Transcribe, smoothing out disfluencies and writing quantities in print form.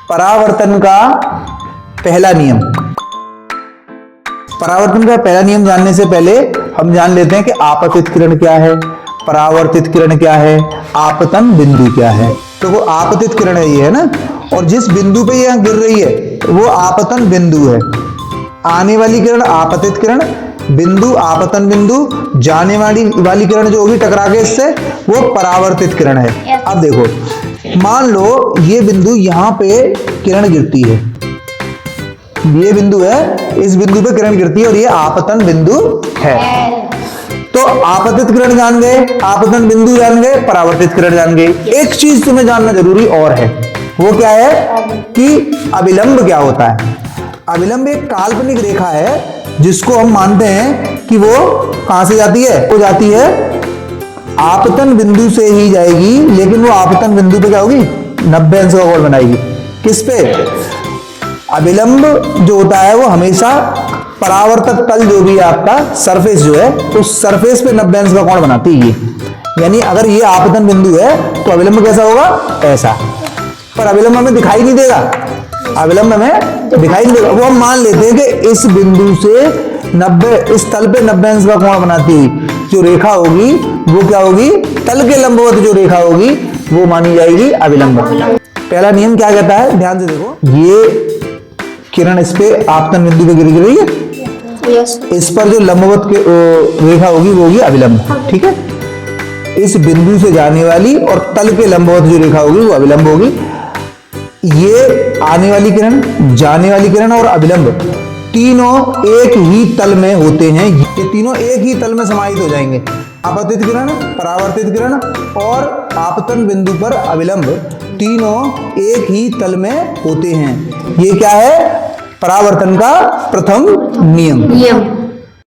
परावर्तन का पहला नियम। परावर्तन का पहला नियम जानने से पहले हम जान लेते हैं कि आपतित किरण क्या है, परावर्तित किरण क्या है, आपतन बिंदु क्या है। तो वो आपतित किरण है, ये है ना, और जिस बिंदु पे ये गिर रही है वो आपतन बिंदु है। आने वाली किरण आपतित किरण, बिंदु आपतन बिंदु, जाने वाली किरण जो होगी टकरा के इससे वो परावर्तित किरण है। अब देखो, मान लो ये बिंदु यहां पे किरण गिरती है, ये बिंदु है, इस बिंदु पे किरण गिरती है और ये आपतन बिंदु है। तो आपतित किरण जान गए, आपतन बिंदु जान गए, परावर्तित किरण जान गए। एक चीज तुम्हें जानना जरूरी और है, वो क्या है कि अविलंब क्या होता है। अविलंब एक काल्पनिक रेखा है जिसको हम मानते हैं कि वो कहां से जाती है, वो जाती है आपतन बिंदु से ही जाएगी, लेकिन वो आपतन बिंदु पे क्या होगी, 90 अंश का कोण बनाएगी। किस पे? अविलंब जो होता है वो हमेशा परावर्तक तल जो भी है आपका सरफेस जो है, उस सरफेस पे 90 अंश का कोण बनाती है। यानी अगर ये आपतन बिंदु है तो अविलंब कैसा होगा, ऐसा। पर अविलंब हमें दिखाई नहीं देगा, अविलंब हमें दिखाई नहीं देगा। वो हम मान लेते हैं कि इस बिंदु से 90, इस तल पे 90 अंश का कोण बनाती हुई जो रेखा होगी वो क्या होगी, तल के लंबवत जो रेखा होगी वो मानी जाएगी अविलंब। पहला नियम क्या कहता है, ध्यान से देखो, ये किरण इस पे आपतन बिंदु पे गिर रही है, इस पर जो लंबवत रेखा होगी वो होगी अविलंब। ठीक है, इस बिंदु से जाने वाली और तल के लंबवत जो रेखा होगी वो अविलंब होगी। ये आने वाली किरण, जाने वाली किरण और अविलंब तीनों एक ही तल में होते हैं, ये तीनों एक ही तल में समाहित हो जाएंगे। आपतित किरण, परावर्तित किरण और आपतन बिंदु पर अविलंब तीनों एक ही तल में होते हैं। ये क्या है, परावर्तन का प्रथम नियम।